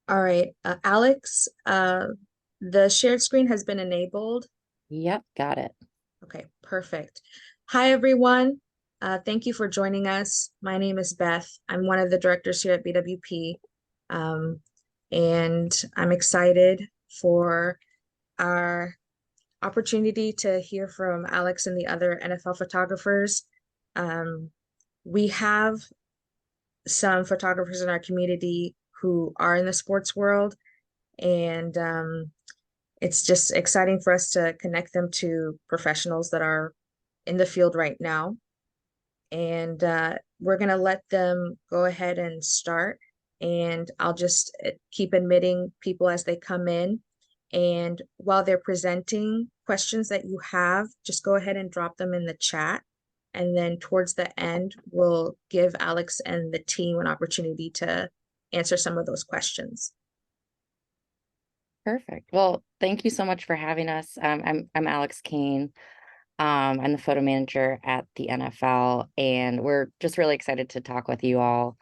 All right, Alex, the shared screen has been enabled. Yep, got it. Okay, perfect. Hi, everyone. Thank you for joining us. My name is Beth. I'm one of the directors here at BWP, um, and I'm excited for our opportunity to hear from Alex and the other NFL photographers. Um, we have some photographers in our community who are in the sports world, and it's just exciting for us to connect them to professionals that are in the field right now. And we're going to let them go ahead and start. And I'll just keep admitting people as they come in. And while they're presenting questions that you have, just go ahead and drop them in the chat. And then towards the end, we'll give Alex and the team an opportunity to answer some of those questions. Perfect. Well, thank you so much for having us. I'm Alex Kane. I'm the photo manager at the NFL, and we're just really excited to talk with you all.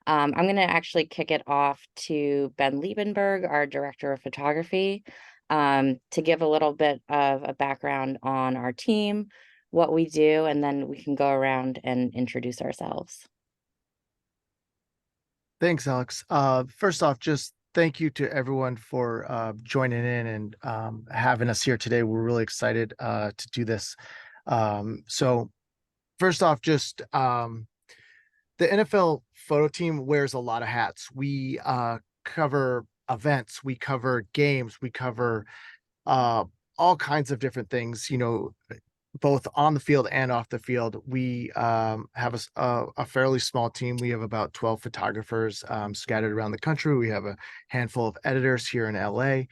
I'm going to actually kick it off to Ben Liebenberg, our director of photography, to give a little bit of a background on our team, what we do, and then we can go around and introduce ourselves. Thanks, Alex. First off, just thank you to everyone for joining in and having us here today. We're really excited to do this. So first off, just the NFL photo team wears a lot of hats. We cover events, we cover games, we cover uh, all kinds of different things, both on the field and off the field. We have a fairly small team. We have about 12 photographers scattered around the country. We have a handful of editors here in LA.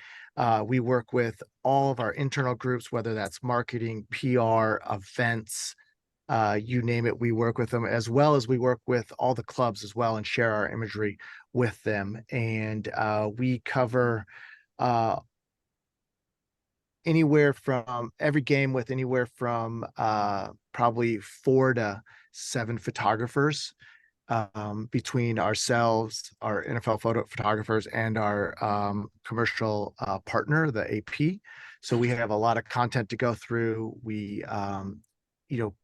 We work with all of our internal groups, whether that's marketing, PR, events, you name it, we work with them, as well as we work with all the clubs as well and share our imagery with them. And we cover uh, anywhere from every game with anywhere from probably 4 to 7 photographers between ourselves, our NFL photographers, and our commercial partner, the AP. So we have a lot of content to go through. We, you know,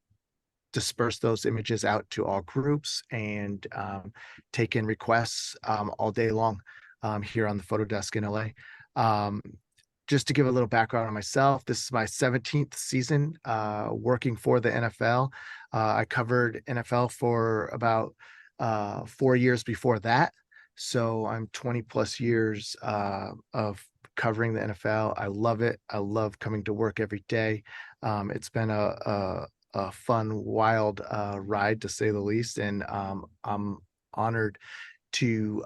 disperse those images out to all groups and take in requests all day long here on the photo desk in LA. Um, just to give a little background on myself, this is my 17th season working for the NFL. I covered NFL for about 4 years before that. So I'm 20 plus years of covering the NFL. I love it. I love coming to work every day. It's been a fun, wild ride to say the least. And I'm honored to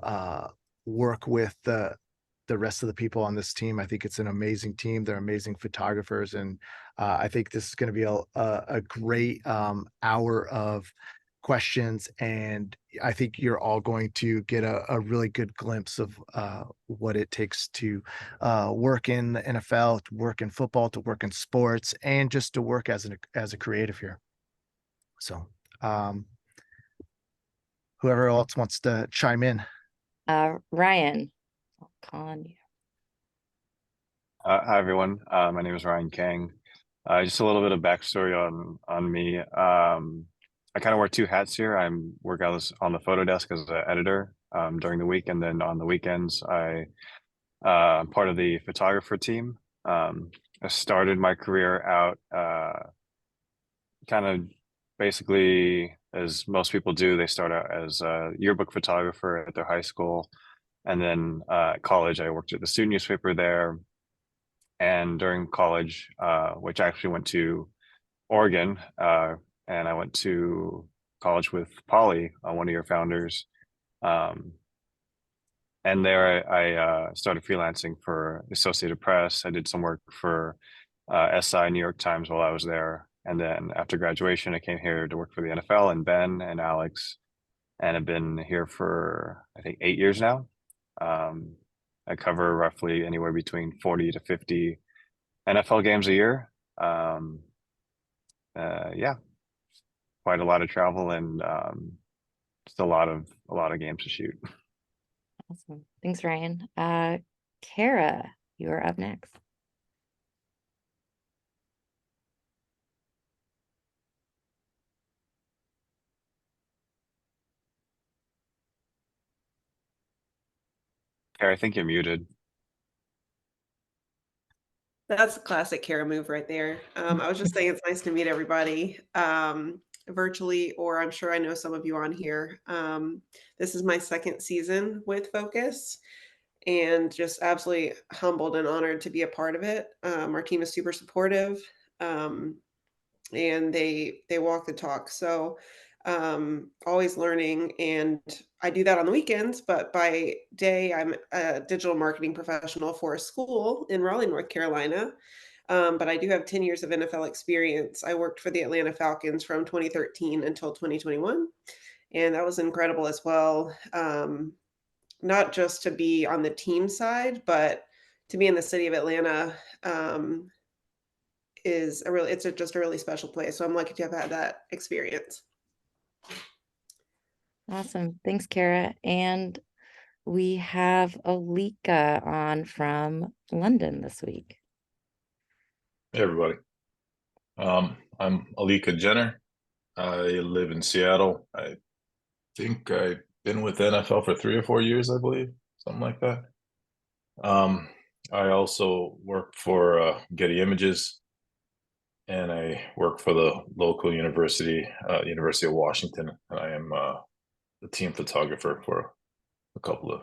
work with the rest of the people on this team. I think it's an amazing team. They're amazing photographers, and I think this is going to be a great hour of questions. And I think you're all going to get a really good glimpse of what it takes to work in the NFL, to work in football, to work in sports, and just to work as a creative here. So, whoever else wants to chime in. Ryan, I'll call on you. Hi everyone. My name is Ryan Kang. Just a little bit of backstory on me. I kind of wear two hats here. I'm work out on the photo desk as an editor during the week, and then on the weekends, I'm part of the photographer team. I started my career out kind of basically as most people do. They start out as a yearbook photographer at their high school, and then at college, I worked at the student newspaper there. And during college, which I actually went to Oregon, and I went to college with Polly, one of your founders. Um, and there I started freelancing for Associated Press. I did some work for SI, New York Times, while I was there. And then after graduation, I came here to work for the NFL and Ben and Alex, and I've been here for, I think, 8 years now. Um, I cover roughly anywhere between 40 to 50 NFL games a year. Um, yeah, quite a lot of travel and just a lot of games to shoot. Awesome. Thanks, Ryan. Kara, you are up next. Kara, I think you're muted. That's a classic Kara move right there. I was just saying it's nice to meet everybody virtually, or I'm sure I know some of you on here. This is my second season with Focus, and just absolutely humbled and honored to be a part of it. Our team is super supportive, and they walk the talk. So always learning, and I do that on the weekends, but by day I'm a digital marketing professional for a school in Raleigh, North Carolina. But I do have 10 years of NFL experience. I worked for the Atlanta Falcons from 2013 until 2021, and that was incredible as well. Not just to be on the team side, but to be in the city of Atlanta is just a really special place. So I'm lucky to have had that experience. Awesome. Thanks, Kara. And we have Alika on from London this week. Hey everybody. I'm Alika Jenner. I live in Seattle. I think I've been with the NFL for 3 or 4 years, I believe, something like that. I also work for Getty Images, and I work for the local university, University of Washington. And I am the team photographer for a couple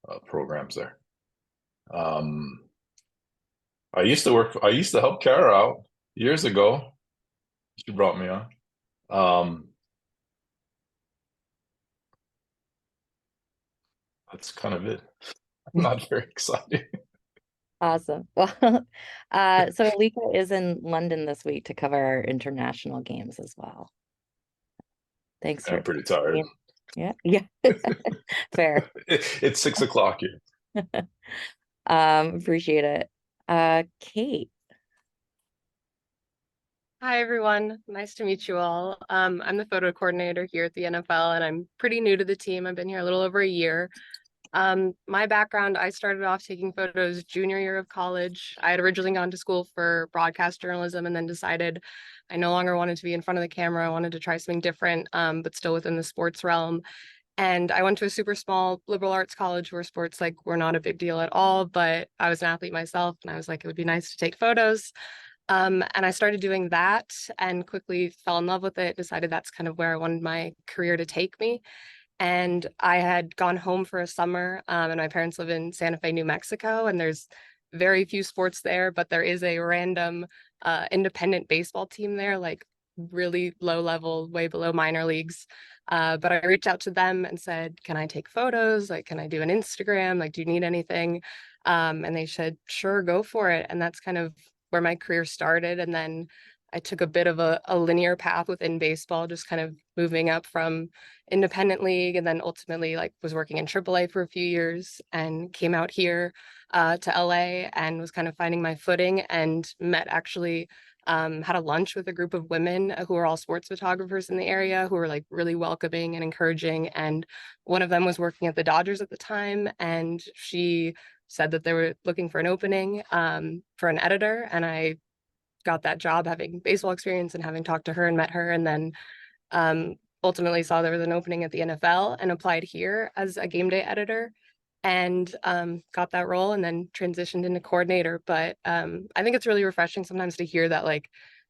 of programs there. I used to help Kara out years ago. She brought me on. That's kind of it. I'm not very excited. Awesome. Well, so Alika is in London this week to cover our international games as well. Thanks for I'm pretty tired. Yeah. Fair. It's 6 o'clock here. Appreciate it. Kate. Hi, everyone. Nice to meet you all. I'm the photo coordinator here at the NFL, and I'm pretty new to the team. I've been here a little over a year. My background, I started off taking photos junior year of college. I had originally gone to school for broadcast journalism and then decided I no longer wanted to be in front of the camera. I wanted to try something different, but still within the sports realm. And I went to a super small liberal arts college where sports were not a big deal at all, but I was an athlete myself, and I was like, it would be nice to take photos. And I started doing that and quickly fell in love with it, decided that's kind of where I wanted my career to take me. And I had gone home for a summer, and my parents live in Santa Fe, New Mexico, and there's very few sports there, but there is a random independent baseball team there, really low level, way below minor leagues. But I reached out to them and said, can I take photos? Can I do an Instagram? Do you need anything? And they said, sure, go for it. And that's kind of where my career started. And then I took a bit of a linear path within baseball, just kind of moving up from independent league, and then ultimately was working in AAA for a few years, and came out here to LA and was kind of finding my footing, and met actually had a lunch with a group of women who are all sports photographers in the area, who were really welcoming and encouraging. And one of them was working at the Dodgers at the time, and she said that they were looking for an opening for an editor, and I got that job having baseball experience and having talked to her and met her, and then ultimately saw there was an opening at the NFL and applied here as a game day editor, and got that role, and then transitioned into coordinator. But I think it's really refreshing sometimes to hear that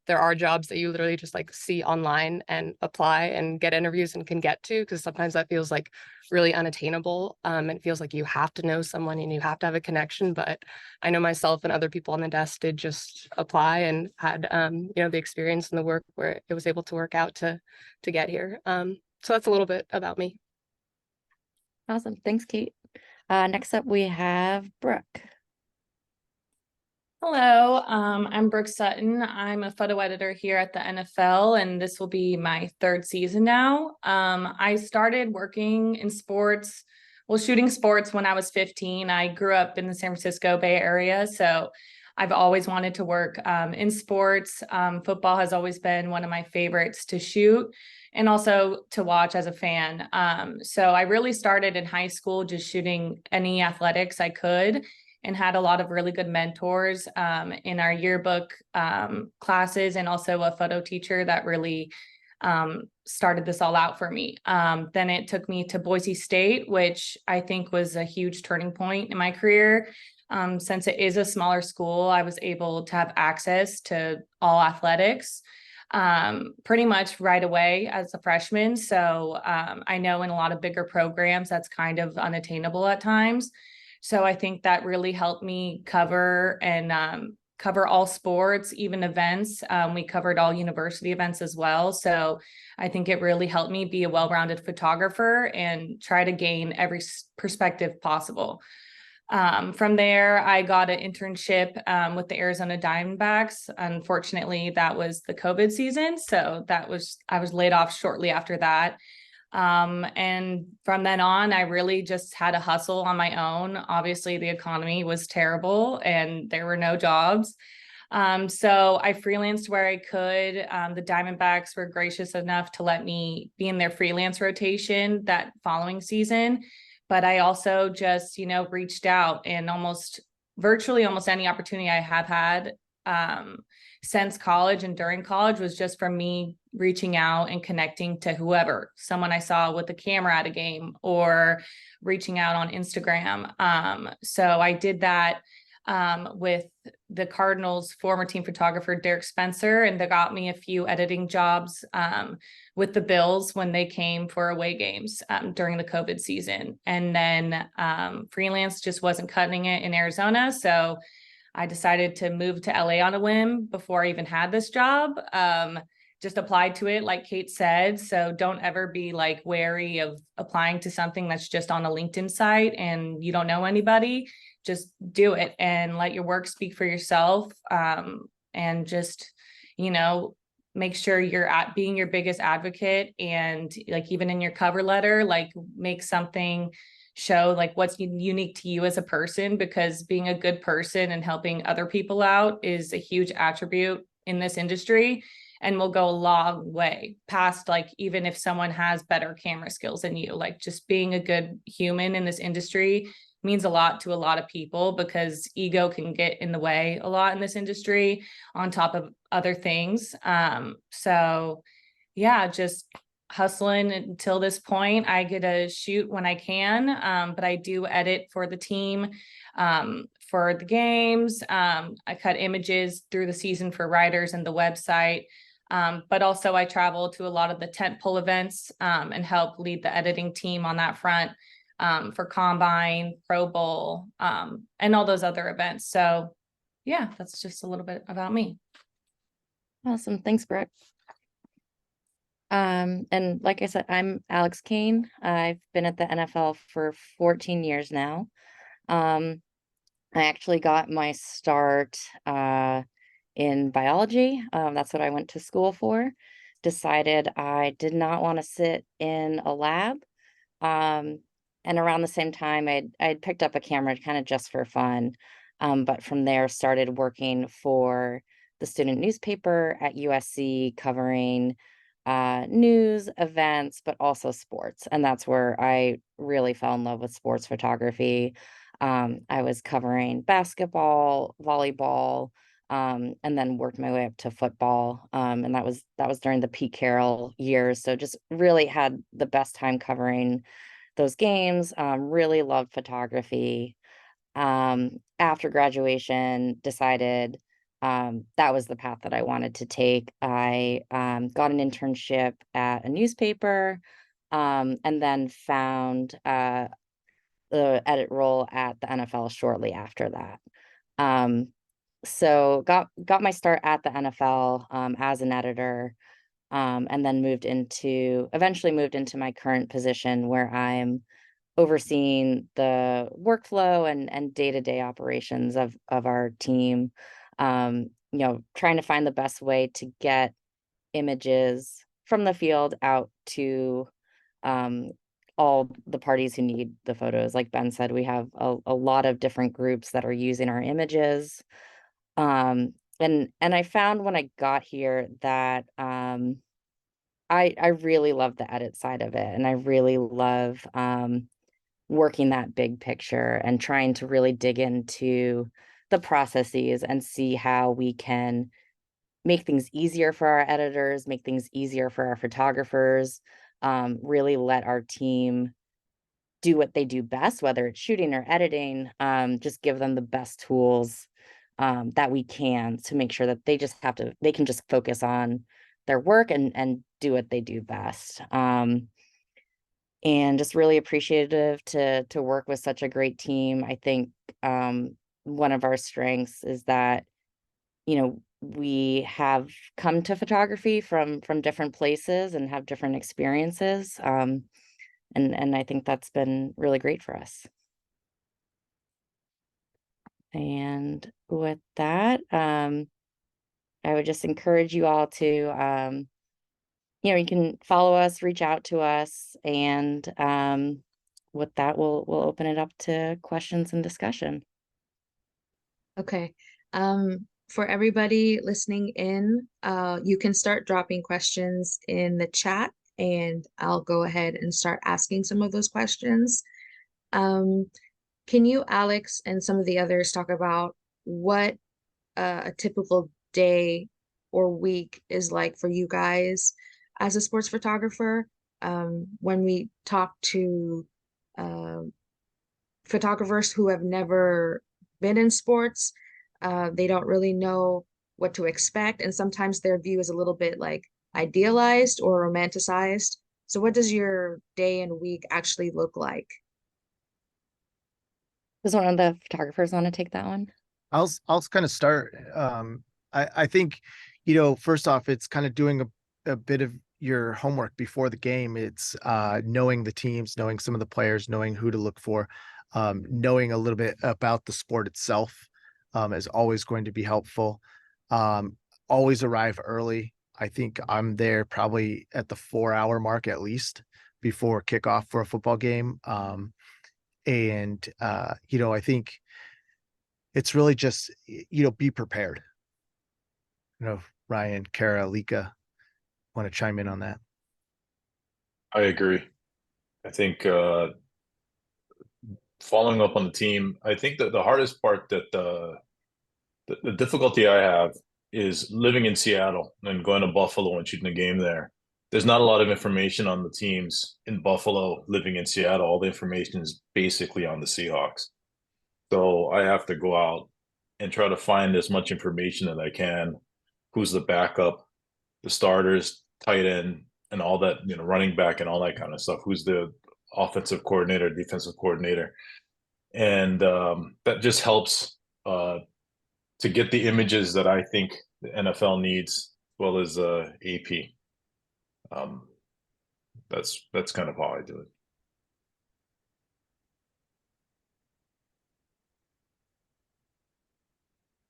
there are jobs that you literally just see online and apply and get interviews and can get to, because sometimes that feels really unattainable, and it feels like you have to know someone and you have to have a connection. But I know myself and other people on the desk did just apply and had the experience and the work where it was able to work out to get here. So that's a little bit about me. Awesome. Thanks, Kate. Next up we have Brooke. Hello, I'm Brooke Sutton. I'm a photo editor here at the NFL, and this will be my 3rd season now. I started working in sports, shooting sports when I was 15. I grew up in the San Francisco Bay Area, so I've always wanted to work in sports. Football has always been one of my favorites to shoot. and also to watch as a fan. So I really started in high school just shooting any athletics I could, and had a lot of really good mentors in our yearbook classes, and also a photo teacher that really started this all out for me. Then it took me to Boise State, which I think was a huge turning point in my career. Since it is a smaller school, I was able to have access to all athletics pretty much right away as a freshman. So I know in a lot of bigger programs, that's kind of unattainable at times. So I think that really helped me cover all sports, even events. We covered all university events as well. So I think it really helped me be a well-rounded photographer and try to gain every perspective possible. From there, I got an internship with the Arizona Diamondbacks. Unfortunately, that was the COVID season. So I was laid off shortly after that. And from then on, I really just had to hustle on my own. Obviously, the economy was terrible and there were no jobs. So I freelanced where I could. The Diamondbacks were gracious enough to let me be in their freelance rotation that following season. But I also just, reached out, and virtually almost any opportunity I have had since college and during college was just from me reaching out and connecting to whoever, someone I saw with a camera at a game, or reaching out on Instagram. So I did that with the Cardinals' former team photographer, Derek Spencer, and they got me a few editing jobs with the Bills when they came for away games during the COVID season. And then freelance just wasn't cutting it in Arizona. So I decided to move to LA on a whim before I even had this job. Just applied to it, like Kate said. So don't ever be wary of applying to something that's just on a LinkedIn site and you don't know anybody. Just do it and let your work speak for yourself. And just, make sure you're being your biggest advocate, and even in your cover letter, make something show what's unique to you as a person, because being a good person and helping other people out is a huge attribute in this industry and will go a long way past even if someone has better camera skills than you. Just being a good human in this industry means a lot to a lot of people, because ego can get in the way a lot in this industry on top of other things. So yeah, just hustling until this point. I get to shoot when I can, but I do edit for the team for the games. I cut images through the season for writers and the website. But also I travel to a lot of the tentpole events and help lead the editing team on that front for Combine, Pro Bowl, and all those other events. So yeah, that's just a little bit about me. Awesome. Thanks, Brooke. And like I said, I'm Alex Kane. I've been at the NFL for 14 years now. I actually got my start in biology. That's what I went to school for. Decided I did not want to sit in a lab. And around the same time, I'd picked up a camera kind of just for fun. But from there, started working for the student newspaper at USC, covering news, events, but also sports. And that's where I really fell in love with sports photography. I was covering basketball, volleyball, and then worked my way up to football. And that was during the Pete Carroll years. So just really had the best time covering those games. Really loved photography. After graduation, decided that was the path that I wanted to take. I got an internship at a newspaper, and then found the edit role at the NFL shortly after that. So got my start at the NFL as an editor, and then eventually moved into my current position, where I'm overseeing the workflow and day-to-day operations of our team. Trying to find the best way to get images from the field out to all the parties who need the photos. Like Ben said, we have a lot of different groups that are using our images. And I found when I got here that I I really love the edit side of it, and I really love working that big picture and trying to really dig into the processes and see how we can make things easier for our editors, make things easier for our photographers, really let our team do what they do best, whether it's shooting or editing, just give them the best tools that we can to make sure that they can just focus on their work and do what they do best. And just really appreciative to work with such a great team. I think one of our strengths is that, you know, we have come to photography from different places and have different experiences. And I think that's been really great for us. And with that, I would just encourage you all to, you know, you can follow us, reach out to us, and with that, we'll open it up to questions and discussion. Okay. For everybody listening in, you can start dropping questions in the chat, and I'll go ahead and start asking some of those questions. Can you, Alex, and some of the others talk about what a typical day or week is like for you guys as a sports photographer? When we talk to photographers who have never been in sports, they don't really know what to expect, and sometimes their view is a little bit like idealized or romanticized. So what does your day and week actually look like? Does one of the photographers want to take that one? I'll kind of start. I think, you know, first off, it's kind of doing a bit of your homework before the game. It's knowing the teams, knowing some of the players, knowing who to look for, knowing a little bit about the sport itself is always going to be helpful. Always arrive early. I think I'm there probably at the 4-hour mark at least before kickoff for a football game. And you know, I think it's really just, you know, be prepared. You know, Ryan, Kara, Lika want to chime in on that? I agree. I think following up on the team, I think that the hardest part that the difficulty I have is living in Seattle and going to Buffalo and shooting a game there. There's not a lot of information on the teams in Buffalo living in Seattle. All the information is basically on the Seahawks. So I have to go out and try to find as much information that I can. Who's the backup, the starters, tight end, and all that, you know, running back and all that kind of stuff. Who's the offensive coordinator, defensive coordinator. And that just helps to get the images that I think the NFL needs, as well as AP. That's kind of how I do it.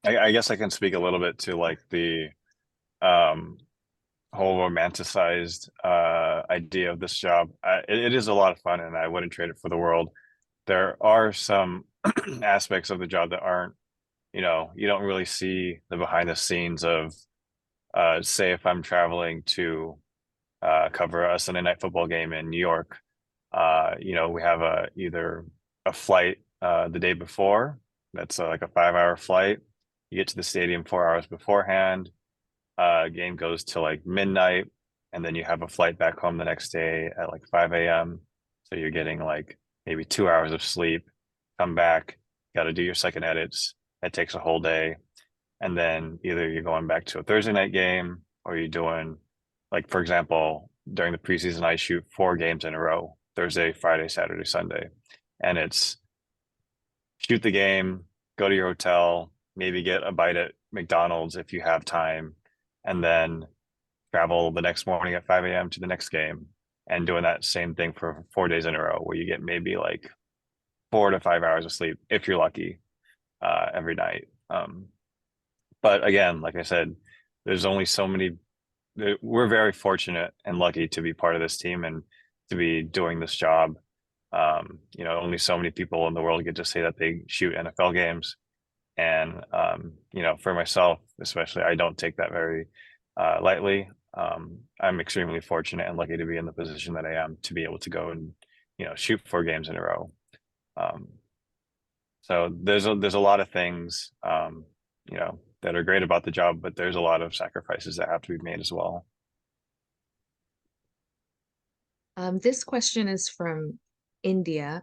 I guess I can speak a little bit to like the whole romanticized idea of this job. It is a lot of fun, and I wouldn't trade it for the world. There are some aspects of the job that aren't, you know, you don't really see the behind the scenes of, say, if I'm traveling to cover a Sunday night football game in New York, you know, we have either a flight the day before. That's like a 5-hour flight. You get to the stadium 4 hours beforehand. Game goes till like midnight, and then you have a flight back home the next day at like 5 a.m. So you're getting like maybe 2 hours of sleep, come back, got to do your second edits. That takes a whole day. And then either you're going back to a Thursday night game, or you're doing, like, for example, during the preseason, I shoot 4 games in a row, Thursday, Friday, Saturday, Sunday. And it's shoot the game, go to your hotel, maybe get a bite at McDonald's if you have time, and then travel the next morning at 5 a.m. to the next game, and doing that same thing for 4 days in a row, where you get maybe like 4 to 5 hours of sleep if you're lucky every night. But again, like I said, there's only so many. We're very fortunate and lucky to be part of this team and to be doing this job. You know, only so many people in the world get to say that they shoot NFL games. And, you know, for myself, especially, I don't take that very lightly. I'm extremely fortunate and lucky to be in the position that I am to be able to go and, shoot 4 games in a row. So there's a lot of things, that are great about the job, but there's a lot of sacrifices that have to be made as well. This question is from India.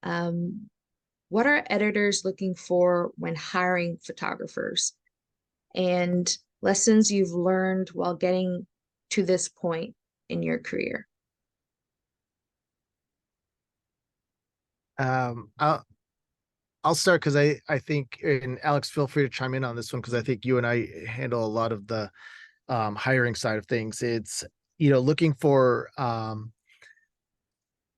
What are editors looking for when hiring photographers, and lessons you've learned while getting to this point in your career? I'll start because I think, and Alex, feel free to chime in on this one because I think you and I handle a lot of the hiring side of things. It's, looking for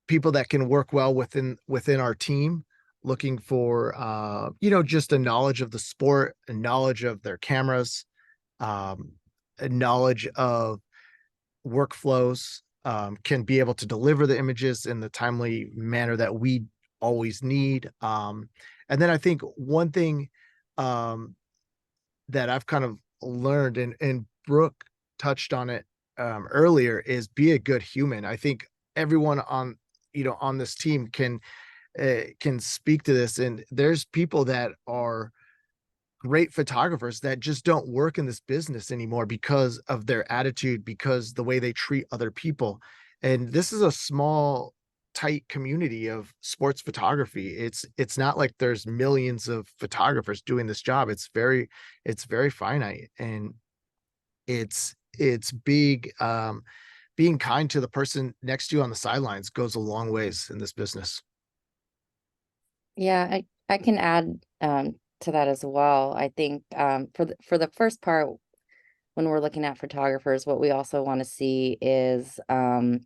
people that can work well within our team, looking for just a knowledge of the sport, a knowledge of their cameras, a knowledge of workflows, can be able to deliver the images in the timely manner that we always need. And then I think one thing that I've kind of learned, and Brooke touched on it earlier, is be a good human. I think everyone on this team can speak to this, and there's people that are great photographers that just don't work in this business anymore because of their attitude, because the way they treat other people. And this is a small, tight community of sports photography. It's not like there's millions of photographers doing this job. It's very finite, and it's big. Being kind to the person next to you on the sidelines goes a long ways in this business. Yeah, I can add to that as well. I think for the first part, when we're looking at photographers, what we also want to see is a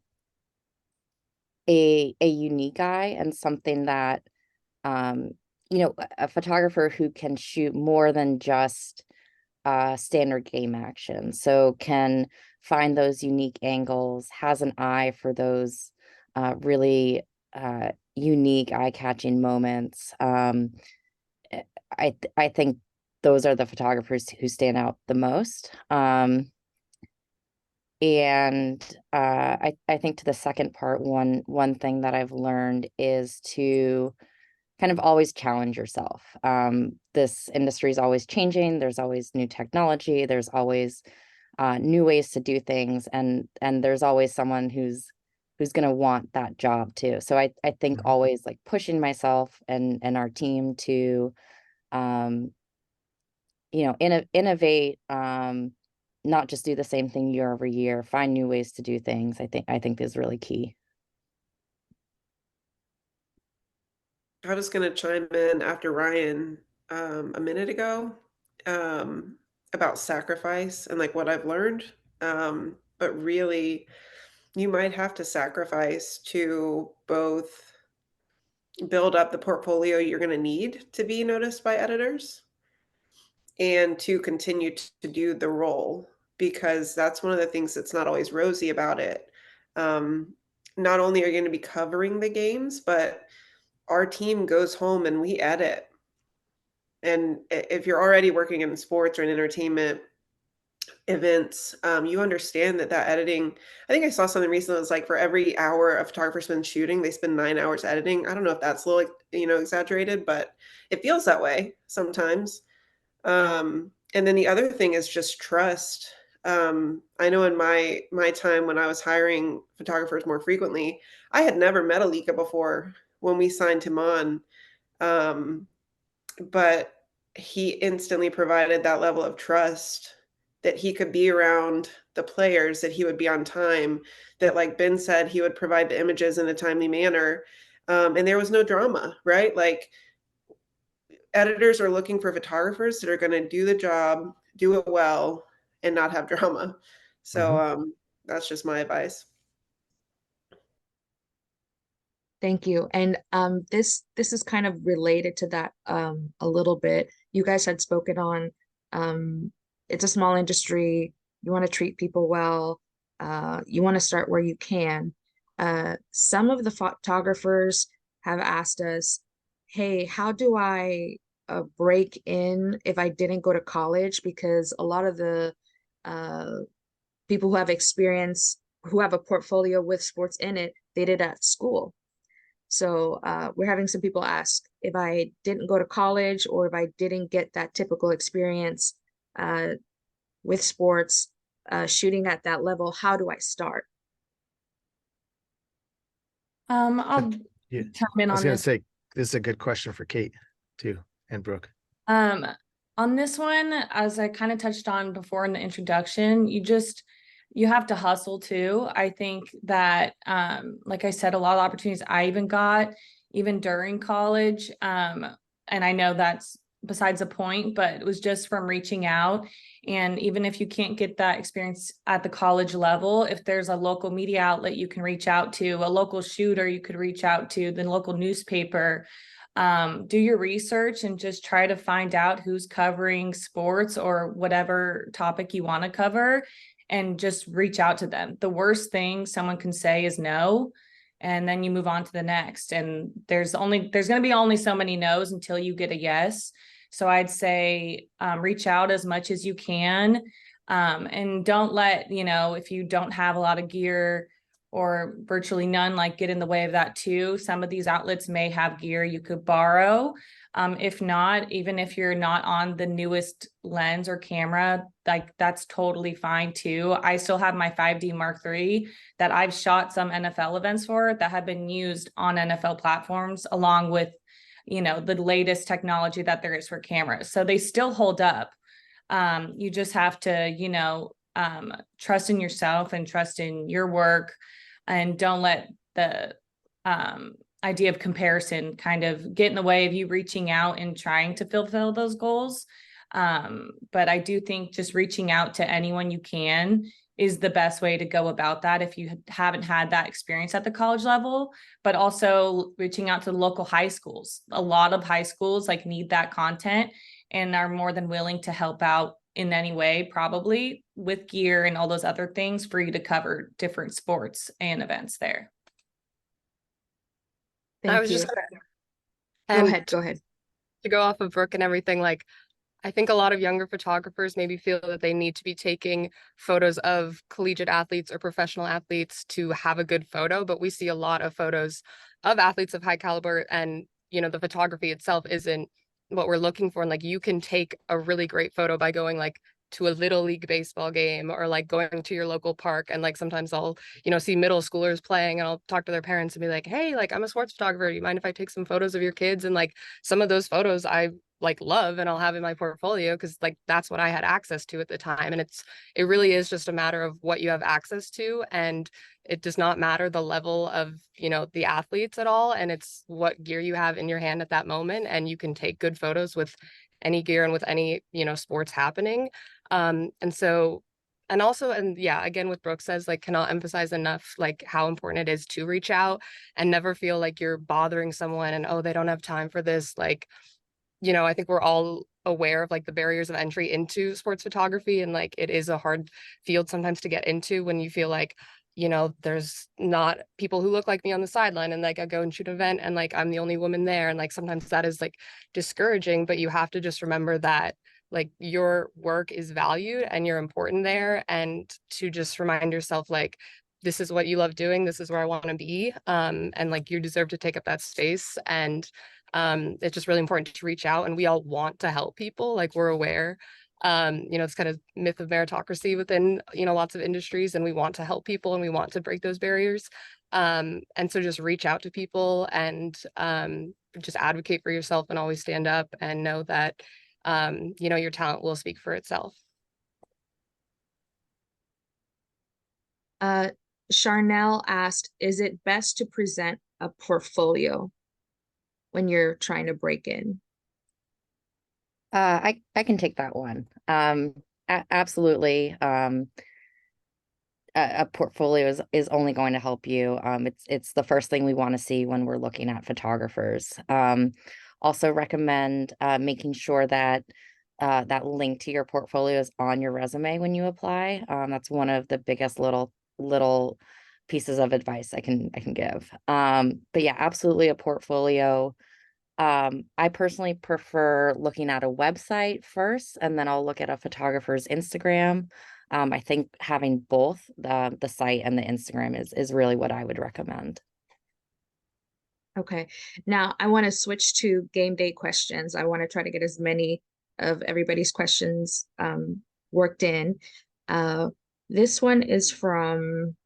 unique eye, and something that a photographer who can shoot more than just standard game action, so can find those unique angles, has an eye for those really unique eye-catching moments. I think those are the photographers who stand out the most. And I think to the second part, one thing that I've learned is to kind of always challenge yourself. This industry is always changing. There's always new technology. There's always new ways to do things, and there's always someone who's going to want that job too. So I think always like pushing myself and our team to innovate, not just do the same thing year over year, find new ways to do things. I think is really key. I was going to chime in after Ryan a minute ago about sacrifice and like what I've learned. But really, you might have to sacrifice to both build up the portfolio you're going to need to be noticed by editors and to continue to do the role, because that's one of the things that's not always rosy about it. Not only are you going to be covering the games, but our team goes home and we edit. And if you're already working in sports or in entertainment events, you understand that editing, I think I saw something recently that was like for every hour a photographer spends shooting, they spend 9 hours editing. I don't know if that's a little, exaggerated, but it feels that way sometimes. And then the other thing is just trust. I know in my time when I was hiring photographers more frequently, I had never met Alika before when we signed him on. But he instantly provided that level of trust that he could be around the players, that he would be on time, that like Ben said, he would provide the images in a timely manner. And there was no drama, right? Like editors are looking for photographers that are going to do the job, do it well, and not have drama. So that's just my advice. Thank you. And this is kind of related to that a little bit. You guys had spoken on it's a small industry. You want to treat people well. You want to start where you can. Some of the photographers have asked us, hey, how do I break in if I didn't go to college? Because a lot of the people who have experience, who have a portfolio with sports in it, they did at school. So we're having some people ask, if I didn't go to college or if I didn't get that typical experience with sports, shooting at that level, how do I start? I'll Yeah, chime in I was on gonna this. say, this is a good question for Kate too, and Brooke. On this one, as I kind of touched on before in the introduction, you have to hustle too. I think that, like I said, a lot of opportunities I even got even during college. And I know that's besides the point, but it was just from reaching out. And even if you can't get that experience at the college level, if there's a local media outlet you can reach out to, a local shooter you could reach out to, the local newspaper, do your research and just try to find out who's covering sports or whatever topic you want to cover, and just reach out to them. The worst thing someone can say is no, and then you move on to the next. And there's going to be only so many no's until you get a yes. So I'd say reach out as much as you can, and don't let, if you don't have a lot of gear or virtually none, like, get in the way of that too. Some of these outlets may have gear you could borrow. If not, even if you're not on the newest lens or camera, like, that's totally fine too. I still have my 5D Mark III that I've shot some NFL events for that have been used on NFL platforms, along with, the latest technology that there is for cameras. So they still hold up. You just have to, trust in yourself and trust in your work, and don't let the idea of comparison kind of get in the way of you reaching out and trying to fulfill those goals. But I do think just reaching out to anyone you can is the best way to go about that if you haven't had that experience at the college level, but also reaching out to the local high schools. A lot of high schools need that content and are more than willing to help out in any way, probably with gear and all those other things for you to cover different sports and events there. I was Thank you. just gonna, Go and ahead, go ahead. to go off of Brooke and everything, I think a lot of younger photographers maybe feel that they need to be taking photos of collegiate athletes or professional athletes to have a good photo, but we see a lot of photos of athletes of high caliber, and the photography itself isn't what we're looking for. And you can take a really great photo by going to a little league baseball game, or going to your local park. And sometimes I'll see middle schoolers playing, and I'll talk to their parents and be like, hey, I'm a sports photographer, do you mind if I take some photos of your kids? And some of those photos I love, and I'll have in my portfolio because that's what I had access to at the time. And it really is just a matter of what you have access to, and it does not matter the level of the athletes at all, and it's what gear you have in your hand at that moment. And you can take good photos with any gear and with any sports happening. And again, what Brooke says, cannot emphasize enough how important it is to reach out and never feel like you're bothering someone and, oh, they don't have time for this. I think we're all aware of the barriers of entry into sports photography, and it is a hard field sometimes to get into when you feel there's not people who look like me on the sideline, and I go and shoot an event and I'm the only woman there, and sometimes that is discouraging. But you have to just remember that your work is valued and you're important there, and to just remind yourself this is what you love doing, this is where I want to be, and you deserve to take up that space. And it's just really important to reach out, and we all want to help people. We're aware, it's kind of myth of meritocracy within lots of industries, and we want to help people and we want to break those barriers. And so just reach out to people, and just advocate for yourself, and always stand up and know that your talent will speak for itself. Charnel asked, is it best to present a portfolio when you're trying to break in? I can take that one. Absolutely. A portfolio is only going to help you. It's the first thing we want to see when we're looking at photographers. Also recommend making sure that that link to your portfolio is on your resume when you apply. That's one of the biggest little pieces of advice I can give. But yeah, absolutely, a portfolio I personally prefer looking at a website first, and then I'll look at a photographer's Instagram. I think having both the site and the Instagram is really what I would recommend. Okay, now I want to switch to game day questions. I want to try to get as many of everybody's questions worked in. This one is from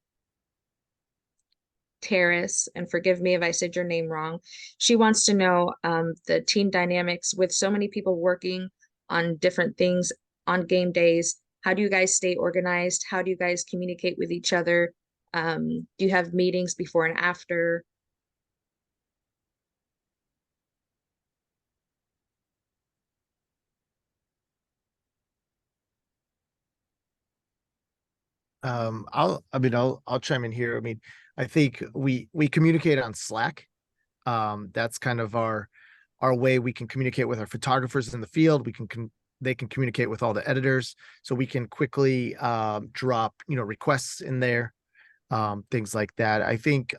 Terrace, and forgive me if I said your name wrong. She wants to know the team dynamics with so many people working on different things on game days. How do you guys stay organized? How do you guys communicate with each other? Do you have meetings before and after? I'll chime in here. I mean, I think we communicate on Slack. That's kind of our way we can communicate with our photographers in the field. They can communicate with all the editors, so we can quickly drop, requests in there, things like that. I think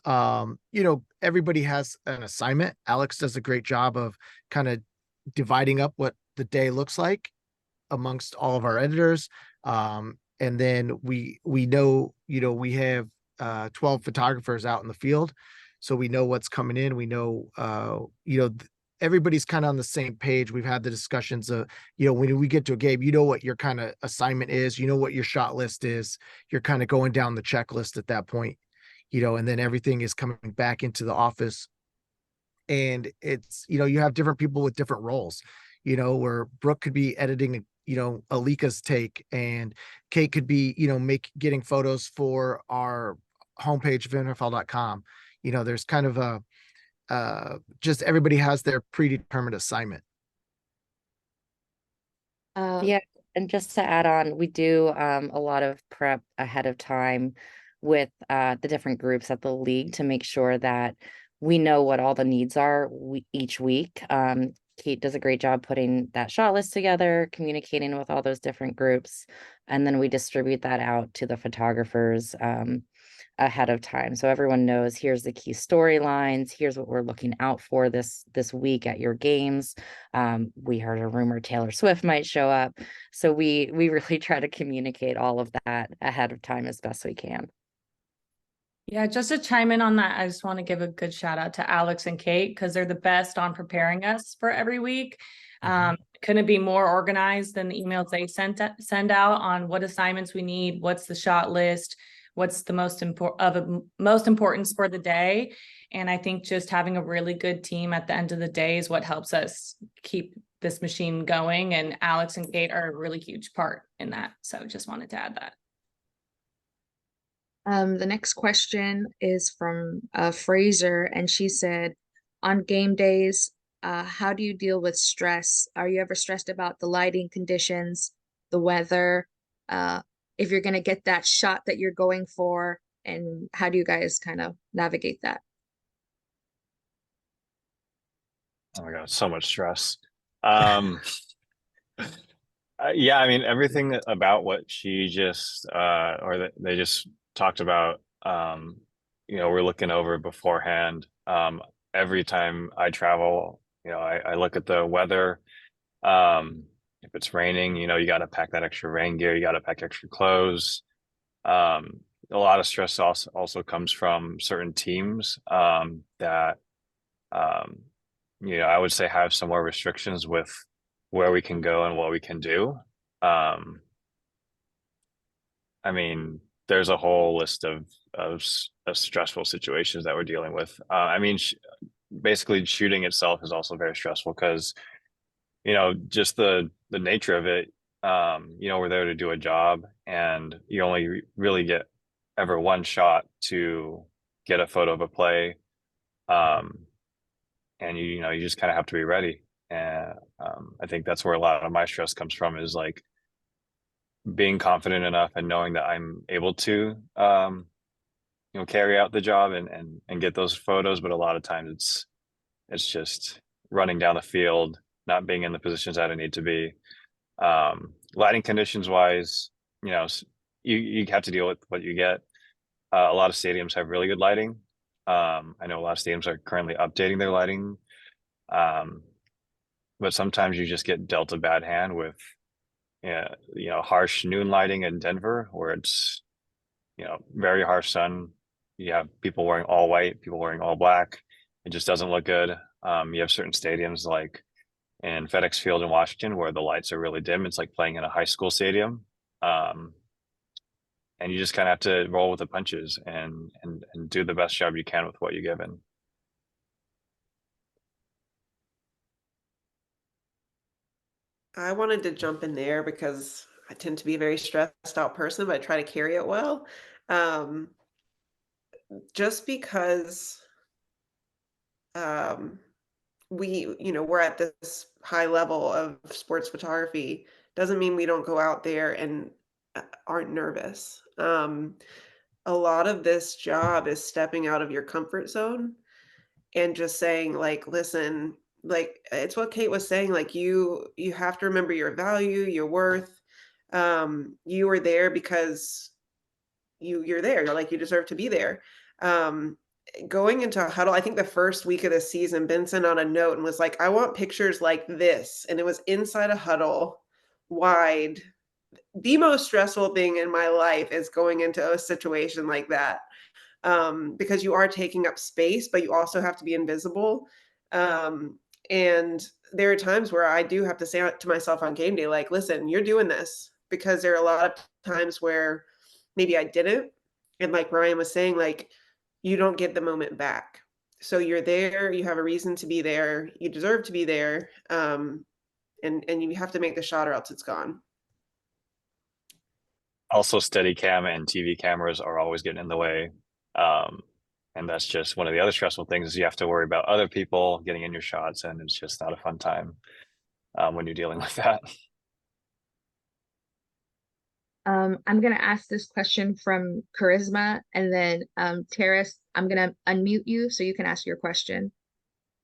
everybody has an assignment. Alex does a great job of kind of dividing up what the day looks like amongst all of our editors. And then we know, we have 12 photographers out in the field, so we know what's coming in. We know, everybody's kind of on the same page. We've had the discussions of, when we get to a game, what your kind of assignment is, what your shot list is. You're kind of going down the checklist at that point, and then everything is coming back into the office. And it's, you have different people with different roles, where Brooke could be editing, Alika's take, and Kate could be, getting photos for our homepage of NFL.com. There's kind of just everybody has their predetermined assignment. Yeah, and just to add on, we do a lot of prep ahead of time with the different groups at the league to make sure that we know what all the needs are each week. Kate does a great job putting that shot list together, communicating with all those different groups, and then we distribute that out to the photographers ahead of time, so everyone knows, here's the key storylines, here's what we're looking out for this week at your games. We heard a rumor Taylor Swift might show up, so we really try to communicate all of that ahead of time as best we can. Yeah, just to chime in on that, I just want to give a good shout out to Alex and Kate, because they're the best on preparing us for every week. Couldn't be more organized than the emails they send out on what assignments we need, what's the shot list, what's the most importance for the day. And I think just having a really good team at the end of the day is what helps us keep this machine going. And Alex and Kate are a really huge part in that. So just wanted to add that. The next question is from Fraser, and she said, on game days, how do you deal with stress? Are you ever stressed about the lighting conditions, the weather, if you're going to get that shot that you're going for, and how do you guys kind of navigate that? Oh my God, so much stress. Yeah, I mean, everything about what she just or that they just talked about, we're looking over beforehand. Every time I travel, I look at the weather. If it's raining, you got to pack that extra rain gear, you got to pack extra clothes. A lot of stress also comes from certain teams that I would say have some more restrictions with where we can go and what we can do. I mean, there's a whole list of stressful situations that we're dealing with. I mean, basically shooting itself is also very stressful because, just the nature of it, we're there to do a job, and you only really get ever one shot to get a photo of a play. And you just kind of have to be ready. And I think that's where a lot of my stress comes from, is like being confident enough and knowing that I'm able to, carry out the job and get those photos. But a lot of times it's just running down the field, not being in the positions that I need to be. Lighting conditions wise, you have to deal with what you get. A lot of stadiums have really good lighting. I know a lot of stadiums are currently updating their lighting But sometimes you just get dealt a bad hand with, harsh noon lighting in Denver, where it's, very harsh sun. You have people wearing all white, people wearing all black. It just doesn't look good. You have certain stadiums like in FedEx Field in Washington where the lights are really dim. It's like playing in a high school stadium. And you just kind of have to roll with the punches and do the best job you can with what you're given. I wanted to jump in there because I tend to be a very stressed out person, but I try to carry it well. Um, just because um, we're at this high level of sports photography doesn't mean we don't go out there and aren't nervous. A lot of this job is stepping out of your comfort zone and just saying like, listen, like it's what Kate was saying, like you have to remember your value, your worth. You are there because you're there. You're like you deserve to be there. Um, Going into a huddle, I think the first week of the season, Ben sent out a note and was like, I want pictures like this. And it was inside a huddle, wide. The most stressful thing in my life is going into a situation like that. Because you are taking up space, but you also have to be invisible. And there are times where I do have to say to myself on game day, like, listen, you're doing this, because there are a lot of times where maybe I didn't. And like Ryan was saying, like, you don't get the moment back. So you're there, you have a reason to be there, you deserve to be there. And you have to make the shot or else it's gone. Also, Steadicam and TV cameras are always getting in the way. And that's just one of the other stressful things is you have to worry about other people getting in your shots, and it's just not a fun time when you're dealing with that. I'm gonna ask this question from Charisma, and then Terrace, I'm gonna unmute you so you can ask your question.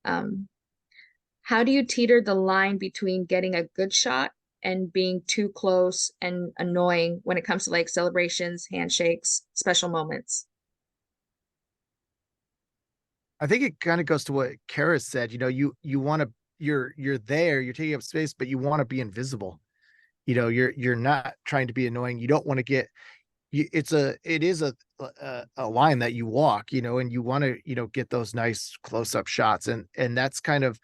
How do you teeter the line between getting a good shot and being too close and annoying when it comes to like celebrations, handshakes, special moments? I think it kind of goes to what Kara said. You want to you're there, you're taking up space, but you want to be invisible. You're not trying to be annoying. You don't want to get it is a line that you walk, and you want to, get those nice close-up shots. And that's kind of,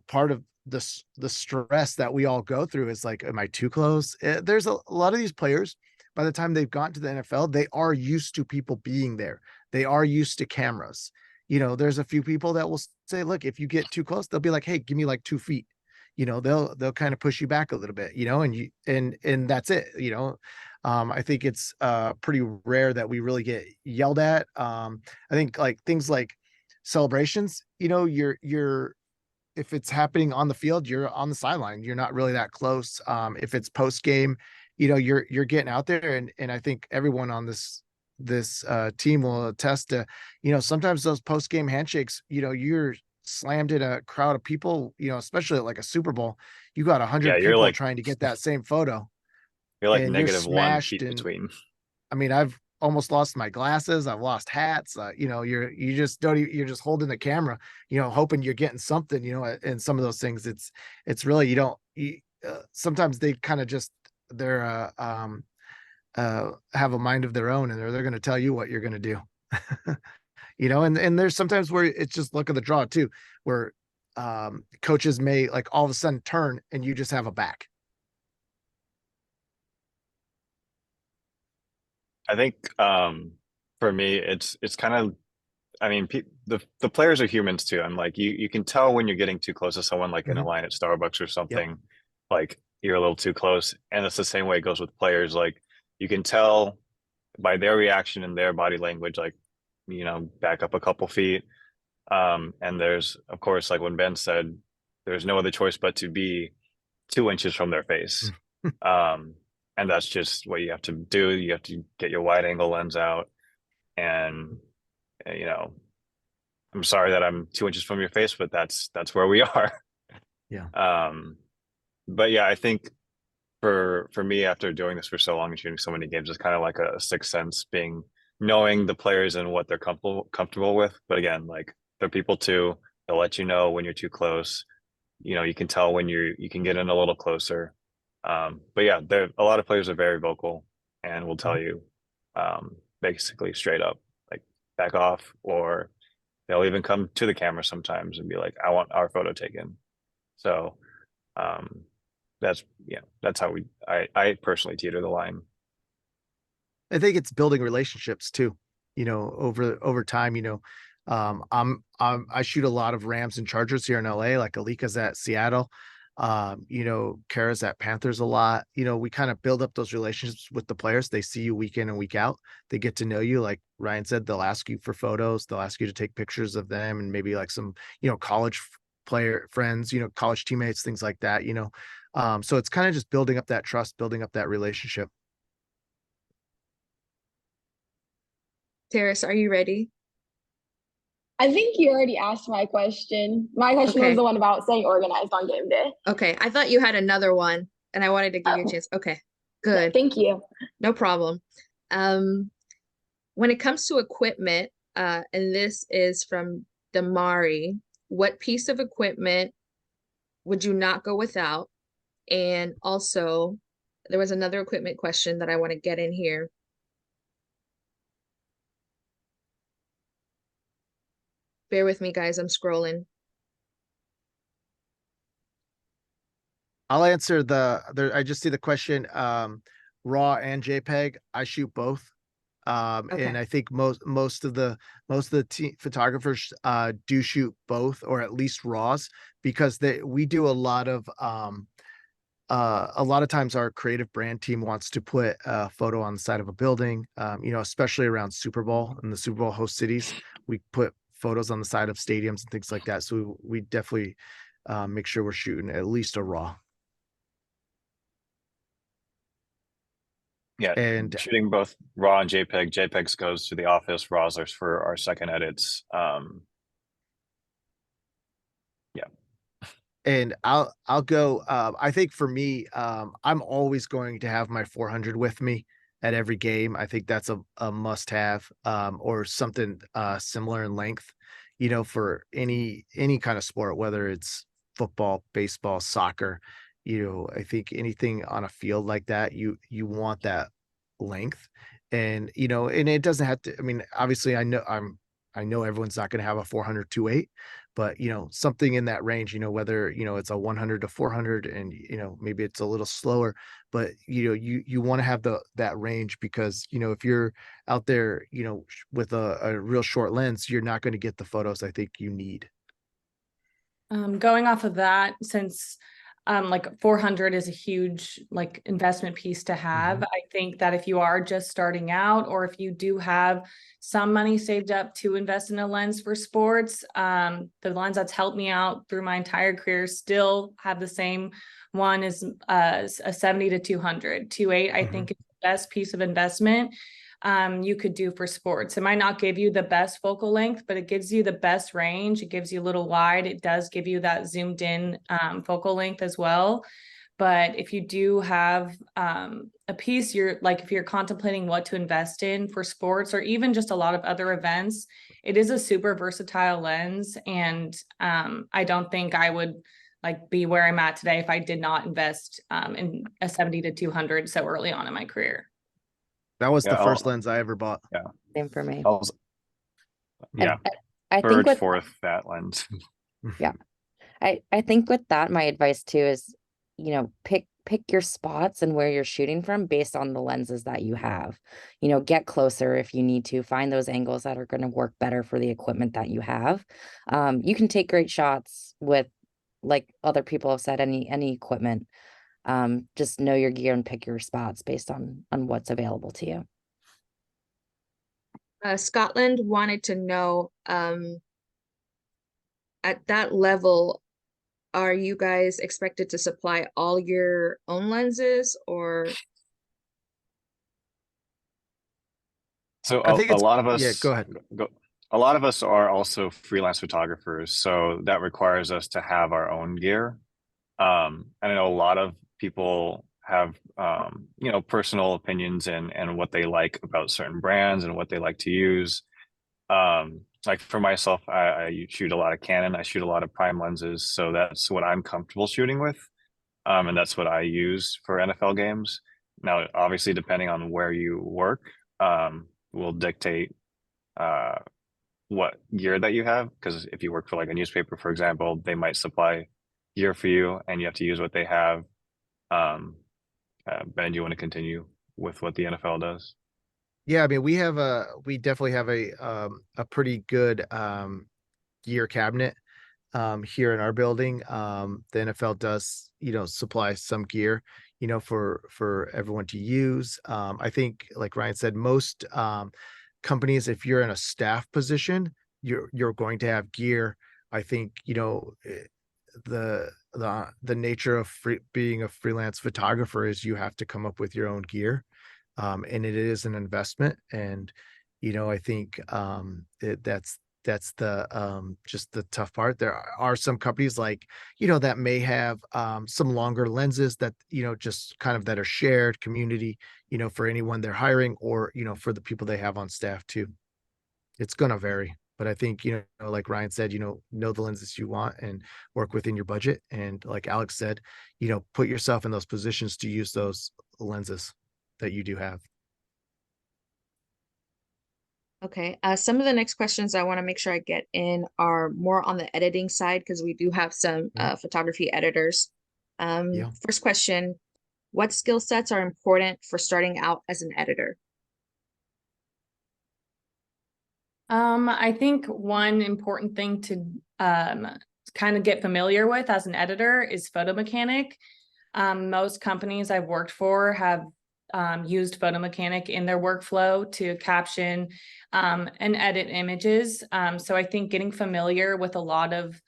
part of the stress that we all go through is like, am I too close? There's a lot of these players, by the time they've gotten to the NFL, they are used to people being there. They are used to cameras. There's a few people that will say, look, if you get too close, they'll be like, hey, give me like 2 feet. They'll kind of push you back a little bit, and that's it. I think it's pretty rare that we really get yelled at. I think like things like celebrations, you're if it's happening on the field, you're on the sideline. You're not really that close. If it's post game, you're getting out there, and I think everyone on this team will attest to, sometimes those post game handshakes, you're slammed in a crowd of people, especially at like a Super Bowl, you got 100 you're people like trying to get that same photo. You're like And you're -1 smashed feet and- between. I mean, I've almost lost my glasses. I've lost hats. You just don't. You're just holding the camera, hoping you're getting something. And some of those things, it's really you don't. Sometimes they kind of just they're have a mind of their own, and they're going to tell you what you're going to do. And there's sometimes where it's just luck of the draw too, where coaches may like all of a sudden turn and you just have a back. I think for me, it's kind of, I mean, the players are humans too. I'm like, you can tell when you're getting too close to someone, like in a line at Starbucks or something, like you're a little too close. And it's the same way it goes with players. Like you can tell by their reaction and their body language, like, back up a couple feet. And there's, of course, like when Ben said, there's no other choice but to be 2 inches from their face. And that's just what you have to do. You have to get your wide angle lens out. And, I'm sorry that I'm 2 inches from your face, but that's where we are. Yeah. But yeah, I think for me, after doing this for so long and shooting so many games, it's kind of like a sixth sense, knowing the players and what they're comfortable with. But again, like they're people too. They'll let you know when you're too close. You know, you can tell when you can get in a little closer. But yeah, there a lot of players are very vocal and will tell you basically straight up, like back off, or they'll even come to the camera sometimes and be like, I want our photo taken. So that's how I personally teeter the line. I think it's building relationships too, over time, I shoot a lot of Rams and Chargers here in LA, like Alika's at Seattle. Kara's at Panthers a lot. We kind of build up those relationships with the players. They see you week in and week out. They get to know you. Like Ryan said, they'll ask you for photos. They'll ask you to take pictures of them and maybe like some, college player friends, college teammates, things like that, so it's kind of just building up that trust, building up that relationship. Terrace, are you ready? I think you already asked my question. My question Okay. was the one about staying organized on game day. Okay, I thought you had another one and I wanted to give you a Oh. chance. Okay, Yeah, good. thank you. No problem. When it comes to equipment, and this is from Damari, what piece of equipment would you not go without? And also, there was another equipment question that I want to get in here. Bear with me, guys. I'm scrolling. I'll answer I just see the question, RAW and JPEG. I shoot both. Okay. And I think most of the photographers do shoot both, or at least RAWs, because we do a lot of times our creative brand team wants to put a photo on the side of a building, especially around Super Bowl and the Super Bowl host cities. We put photos on the side of stadiums and things like that. So we definitely make sure we're shooting at least a RAW. Yeah, And shooting both RAW and JPEG. JPEGs goes to the office, RAWs are for our second edits. And I'll go, I think for me, I'm always going to have my 400 with me at every game. I think that's a must have, or something similar in length, for any kind of sport, whether it's football, baseball, soccer. I think anything on a field like that, you want that length. And and it doesn't have to, I mean, obviously I know everyone's not going to have a 400 2.8, but something in that range, whether it's a 100 to 400, and maybe it's a little slower, but you want to have that range, because if you're out there with a real short lens, you're not going to get the photos I think you need. Going off of that, since like 400 is a huge like investment piece to have. I think that if you are just starting out, or if you do have some money saved up to invest in a lens for sports, the lens that's helped me out through my entire career still have the same one as a 70 to 200. 2.8, I think is the best piece of investment you could do for sports. It might not give you the best focal length, but it gives you the best range. It gives you a little wide. It does give you that zoomed in focal length as well. But if you do have a piece, if you're contemplating what to invest in for sports, or even just a lot of other events, it is a super versatile lens. And I don't think I would be where I'm at today if I did not invest in a 70 to 200 so early on in my career. That was the first lens I ever bought. Yeah. Same for me. Yeah. I Third, think with fourth, that lens. Yeah. I think with that, my advice too is, pick your spots and where you're shooting from based on the lenses that you have. Get closer if you need to, find those angles that are going to work better for the equipment that you have. You can take great shots with, like other people have said, any equipment. Just know your gear and pick your spots based on what's available to you. Scotland wanted to know, at that level, are you guys expected to supply all your own lenses, or? So I think a lot of us, yeah, go ahead. A lot of us are also freelance photographers, so that requires us to have our own gear. And I know a lot of people have personal opinions and what they like about certain brands and what they like to use. like for myself, I shoot a lot of Canon. I shoot a lot of prime lenses, so that's what I'm comfortable shooting with. And that's what I use for NFL games. Now, obviously, depending on where you work, will dictate uh, what gear that you have. Because if you work for like a newspaper, for example, they might supply gear for you, and you have to use what they have. Ben, do you want to continue with what the NFL does? Yeah, I mean, we definitely have a pretty good gear cabinet here in our building. The NFL does, supply some gear, for everyone to use. I think, like Ryan said, most companies, if you're in a staff position, you're going to have gear. I think, the nature of being a freelance photographer is you have to come up with your own gear. And it is an investment. And, I think that's the just the tough part. There are some companies like, that may have some longer lenses that, just kind of that are shared community, for anyone they're hiring, or, for the people they have on staff too. It's gonna vary. But I think, like Ryan said, know the lenses you want and work within your budget. And like Alex said, put yourself in those positions to use those lenses that you do have. Okay, some of the next questions I want to make sure I get in are more on the editing side because we do have some photography editors. Yeah. First question, what skill sets are important for starting out as an editor? I think one important thing to kind of get familiar with as an editor is photo mechanic. Most companies I've worked for have used photo mechanic in their workflow to caption and edit images. So I think getting familiar with a lot of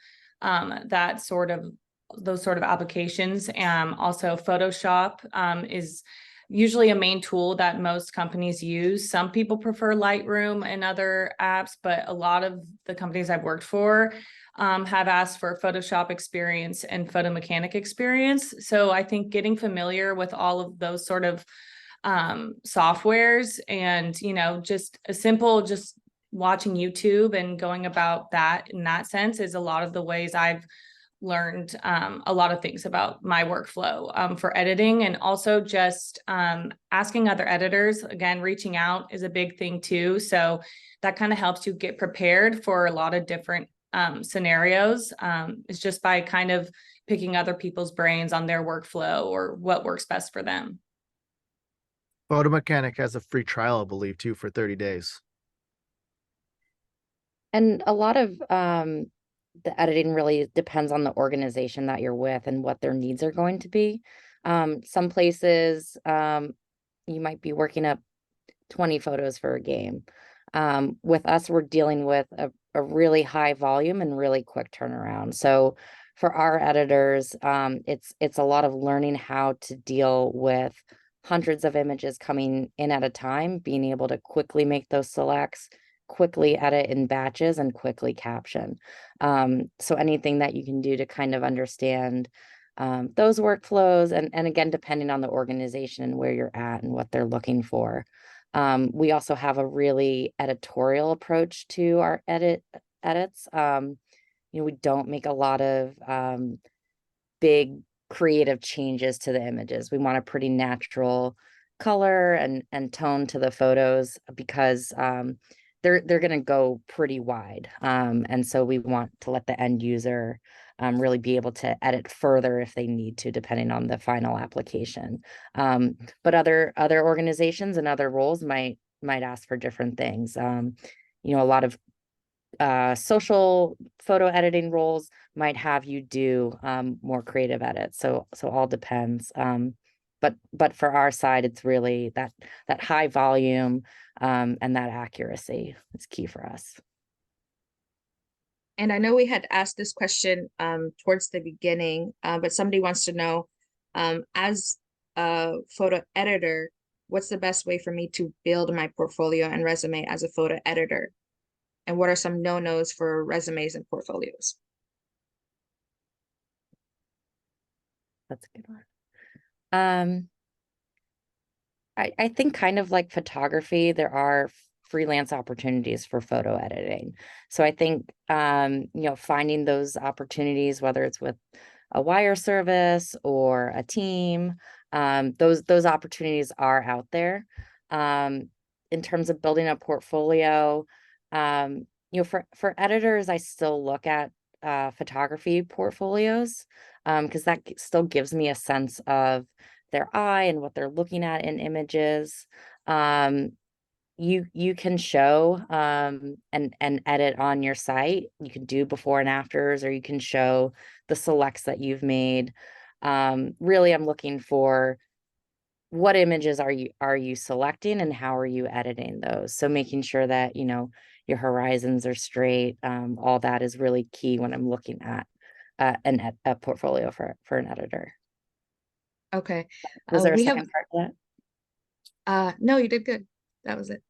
those sort of applications. Also Photoshop is usually a main tool that most companies use. Some people prefer Lightroom and other apps, but a lot of the companies I've worked for have asked for Photoshop experience and photo mechanic experience. So I think getting familiar with all of those sort of softwares and, just a simple, just watching YouTube and going about that in that sense is a lot of the ways I've learned a lot of things about my workflow for editing, and also just asking other editors. Again, reaching out is a big thing too. So that kind of helps you get prepared for a lot of different scenarios. It's just by kind of picking other people's brains on their workflow or what works best for them. Photo Mechanic has a free trial, I believe, too, for 30 days. And a lot of the editing really depends on the organization that you're with and what their needs are going to be. Some places you might be working up 20 photos for a game. With us, we're dealing with a really high volume and really quick turnaround. So for our editors, it's a lot of learning how to deal with hundreds of images coming in at a time, being able to quickly make those selects, quickly edit in batches, and quickly caption. So anything that you can do to kind of understand those workflows, and again, depending on the organization and where you're at and what they're looking for. We also have a really editorial approach to our edits. We don't make a lot of big creative changes to the images. We want a pretty natural color and tone to the photos because they're going to go pretty wide. And so we want to let the end user really be able to edit further if they need to, depending on the final application. But other organizations and other roles might ask for different things. A lot of social photo editing roles might have you do more creative edits. So all depends. But for our side, it's really that high volume and that accuracy is key for us. And I know we had asked this question towards the beginning, but somebody wants to know, as a photo editor, what's the best way for me to build my portfolio and resume as a photo editor? And what are some no-nos for resumes and portfolios? That's a good one. I think kind of like photography, there are freelance opportunities for photo editing. So I think, finding those opportunities, whether it's with a wire service or a team, those opportunities are out there. In terms of building a portfolio, for editors, I still look at photography portfolios, because that still gives me a sense of their eye and what they're looking at in images. You can show and edit on your site. You can do before and afters, or you can show the selects that you've made. Really, I'm looking for what images are you selecting and how are you editing those? So making sure that, your horizons are straight. All that is really key when I'm looking at a portfolio for an editor. Okay. Was there a we have second part to that? no, you did good. That was it.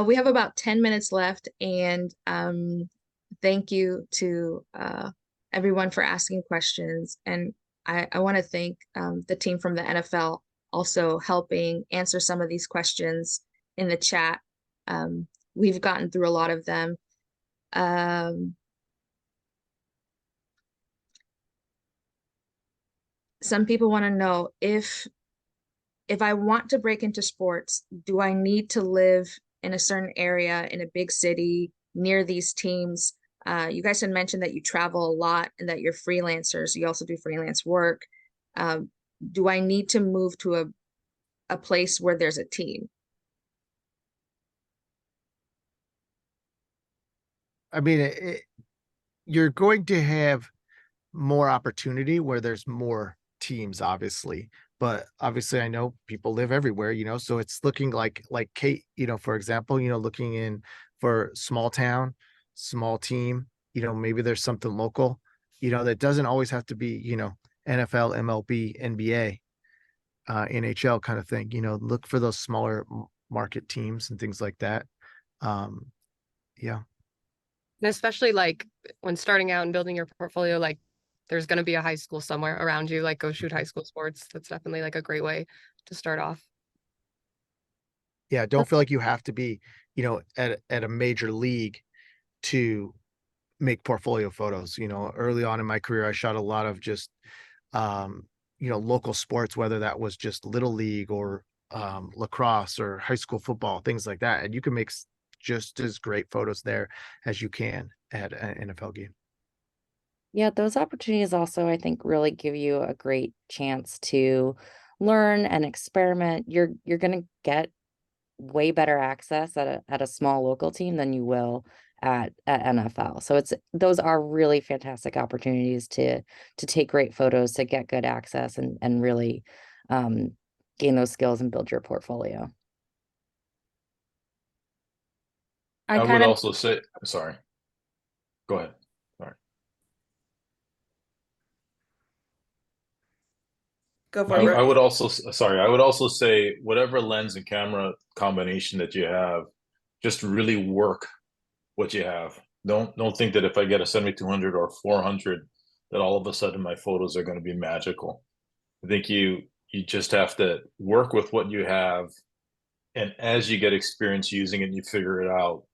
We have about 10 minutes left, and thank you to everyone for asking questions. And I want to thank the team from the NFL also helping answer some of these questions in the chat. We've gotten through a lot of them. Some people want to know if I want to break into sports, do I need to live in a certain area in a big city near these teams? You guys had mentioned that you travel a lot and that you're freelancers. You also do freelance work. Do I need to move to a place where there's a team? I mean, you're going to have more opportunity where there's more teams, obviously. But obviously, I know people live everywhere, so it's looking like Kate, for example, looking in for small town, small team, maybe there's something local, that doesn't always have to be, NFL, MLB, NBA, NHL kind of thing, look for those smaller market teams and things like that. Yeah. And especially like when starting out and building your portfolio, like there's going to be a high school somewhere around you, like go shoot high school sports. That's definitely like a great way to start off. Yeah, don't feel like you have to be, at a major league to make portfolio photos. Early on in my career, I shot a lot of just, local sports, whether that was just little league or lacrosse or high school football, things like that. And you can make just as great photos there as you can at an NFL game. Yeah, those opportunities also, I think, really give you a great chance to learn and experiment. You're going to get way better access at a small local team than you will at NFL. So those are really fantastic opportunities to take great photos, to get good access, and really gain those skills and build your portfolio. I would also say, sorry, go ahead. Sorry. Go for it. I would also say whatever lens and camera combination that you have, just really work what you have. Don't think that if I get a 7200 or 400 that all of a sudden my photos are going to be magical. I think you just have to work with what you have, and as you get experience using it and you figure it out,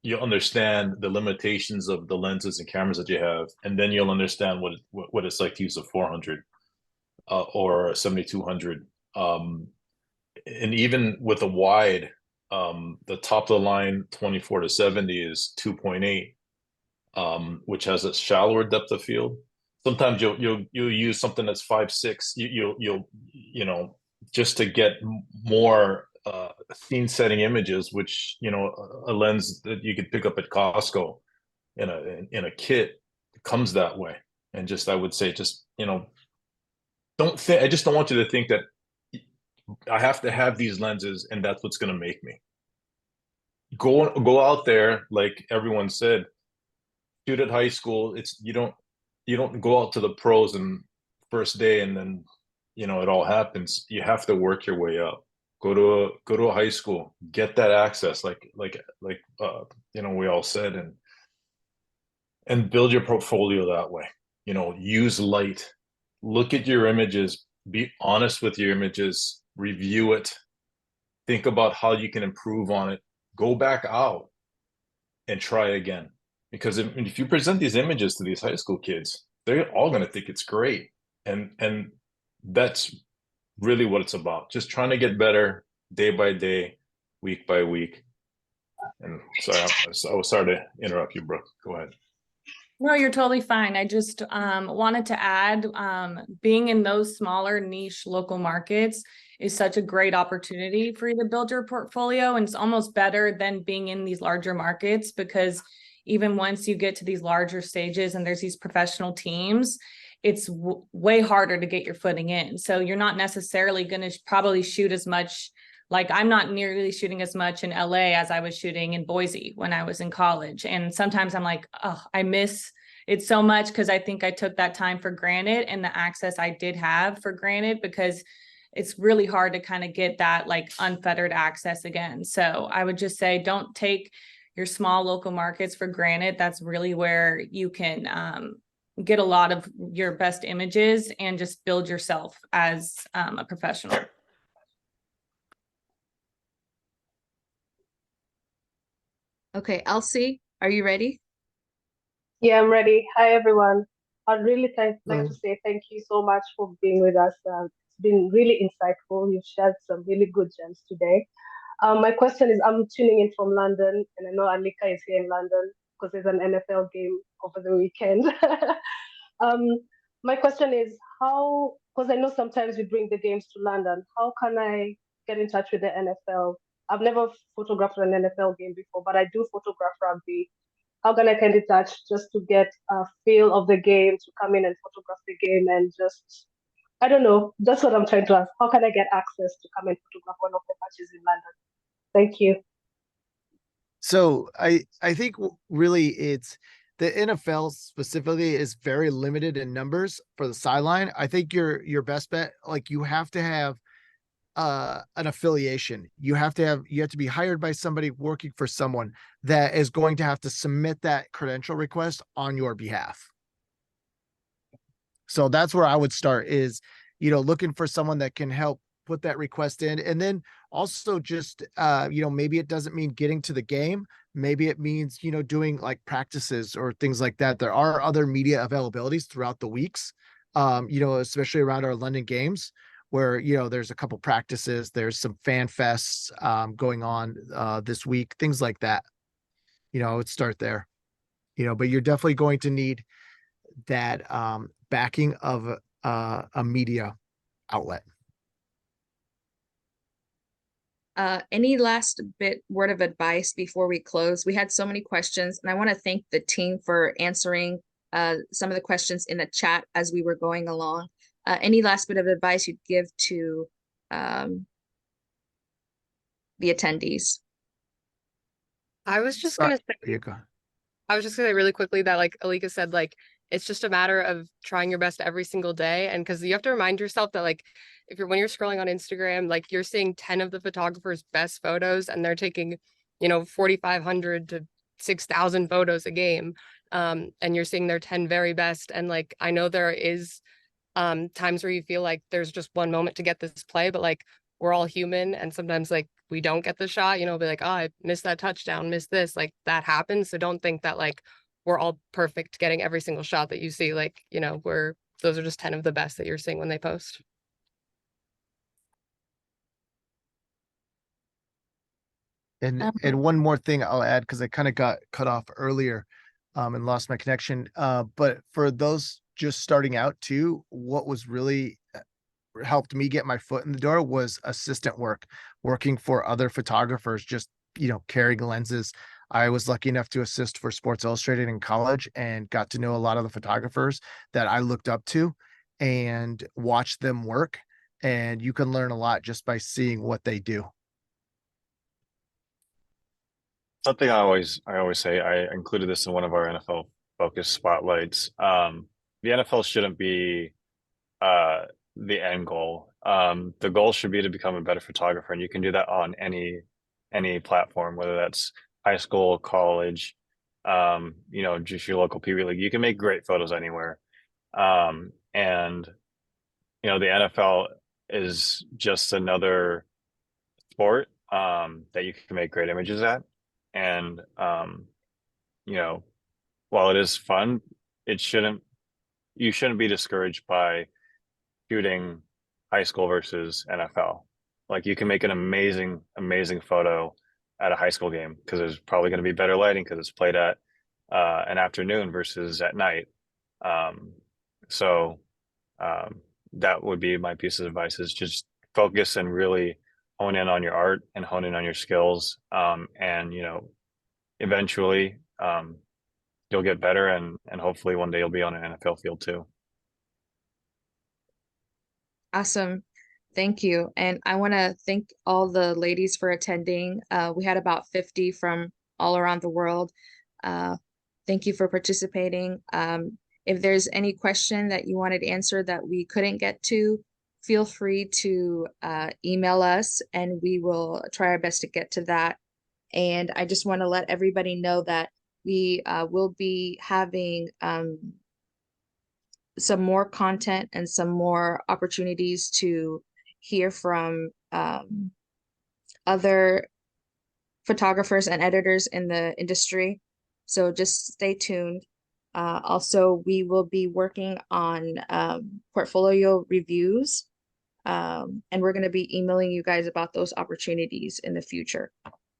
you'll understand the limitations of the lenses and cameras that you have, and then you'll understand what it's like to use a 400 or a 7200. And even with a wide, the top of the line 24 to 70 is 2.8, which has a shallower depth of field. Sometimes you'll use something that's 5.6. You'll just to get more scene setting images, which a lens that you could pick up at Costco in a kit comes that way. And just I would say just don't think, I just don't want you to think that I have to have these lenses and that's what's going to make me. Go out there, like everyone said, shoot at high school. You don't go out to the pros and first day and then it all happens. You have to work your way up. Go to a high school, get that access, like we all said, and build your portfolio that way. Use light, look at your images, be honest with your images, review it, think about how you can improve on it, go back out and try again. Because if you present these images to these high school kids, they're all going to think it's great. And that's really what it's about. Just trying to get better day by day, week by week. And sorry, I was sorry to interrupt you, Brooke. Go ahead. No, you're totally fine. I just wanted to add, being in those smaller niche local markets is such a great opportunity for you to build your portfolio. And it's almost better than being in these larger markets, because even once you get to these larger stages and there's these professional teams, it's way harder to get your footing in. So you're not necessarily going to probably shoot as much. Like, I'm not nearly shooting as much in LA as I was shooting in Boise when I was in college. And sometimes I'm like, oh, I miss it so much, because I think I took that time for granted and the access I did have for granted, because it's really hard to kind of get that like unfettered access again. So I would just say, don't take your small local markets for granted. That's really where you can get a lot of your best images and just build yourself as a professional. Okay, Elsie, are you ready? Yeah, I'm ready. Hi, everyone. I'd really like Hello. to say thank you so much for being with us. It's been really insightful. You've shared some really good gems today. My question is, I'm tuning in from London, and I know Alika is here in London because there's an NFL game over the weekend. My question is, how, because I know sometimes we bring the games to London, how can I get in touch with the NFL? I've never photographed an NFL game before, but I do photograph rugby. How can I get in touch just to get a feel of the game, to come in and photograph the game, and just, I don't know, that's what I'm trying to ask. How can I get access to come and photograph one of the matches in London? Thank you. So I think really it's the NFL specifically is very limited in numbers for the sideline. I think your best bet, like, you have to have an affiliation. You have to be hired by somebody working for someone that is going to have to submit that credential request on your behalf. So that's where I would start, is, looking for someone that can help put that request in. And then also just, maybe it doesn't mean getting to the game. Maybe it means, doing like practices or things like that. There are other media availabilities throughout the weeks, especially around our London games, where, there's a couple practices, there's some fan fests going on this week, things like that. I would start there, but you're definitely going to need that backing of a media outlet. Any last word of advice before we close? We had so many questions, and I want to thank the team for answering some of the questions in the chat as we were going along. Any last bit of advice you'd give to the attendees? I was just gonna say, There you go. I was just gonna say really quickly that, like Alika said, like, it's just a matter of trying your best every single day. And because you have to remind yourself that, like, when you're scrolling on Instagram, like, you're seeing 10 of the photographers' best photos, and they're taking, 4,500 to 6,000 photos a game. And you're seeing their 10 very best. And like, I know there is times where you feel like there's just one moment to get this play, but like, we're all human, and sometimes like we don't get the shot, be like, oh, I missed that touchdown, missed this, like that happens. So don't think that like we're all perfect getting every single shot that you see. Like, those are just 10 of the best that you're seeing when they post. And one more thing I'll add, because I kind of got cut off earlier and lost my connection. But for those just starting out too, what was really helped me get my foot in the door was assistant work, working for other photographers, just, carrying lenses. I was lucky enough to assist for Sports Illustrated in college and got to know a lot of the photographers that I looked up to and watch them work. And you can learn a lot just by seeing what they do. Something I always say, I included this in one of our NFL focus spotlights. The NFL shouldn't be the end goal. The goal should be to become a better photographer, and you can do that on any platform, whether that's high school, college, just your local PV league. You can make great photos anywhere. And the NFL is just another sport that you can make great images at. And, you know, while it is fun, you shouldn't be discouraged by shooting high school versus NFL. Like you can make an amazing photo at a high school game because there's probably going to be better lighting because it's played at an afternoon versus at night. So that would be my piece of advice, is just focus and really hone in on your art and hone in on your skills. And, you know, eventually you'll get better, and hopefully one day you'll be on an NFL field too. Awesome. Thank you. And I want to thank all the ladies for attending. We had about 50 from all around the world. Thank you for participating. If there's any question that you wanted answered that we couldn't get to, feel free to email us and we will try our best to get to that. And I just want to let everybody know that we will be having some more content and some more opportunities to hear from other photographers and editors in the industry. So just stay tuned. Also, we will be working on portfolio reviews, and we're going to be emailing you guys about those opportunities in the future.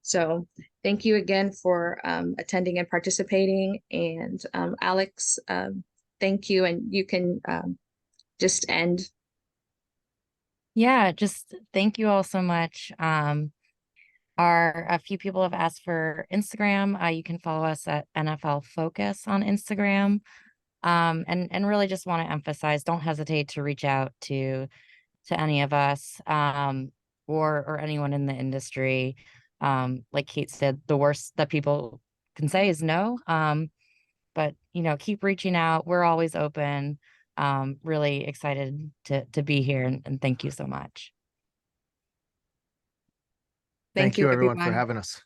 So thank you again for attending and participating. And Alex, thank you. And you can just end. Yeah, just thank you all so much. A few people have asked for Instagram. You can follow us at NFL Focus on Instagram. And really just want to emphasize, don't hesitate to reach out to any of us, or anyone in the industry. Like Kate said, the worst that people can say is no. But you know, keep reaching out. We're always open. Really excited to be here, and thank you so much. Thank you everyone for having us.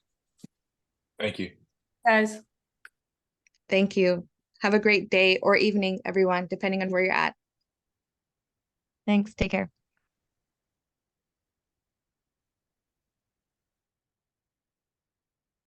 Thank you. Guys. Thank you. Have a great day or evening, everyone, depending on where you're at. Thanks. Take care.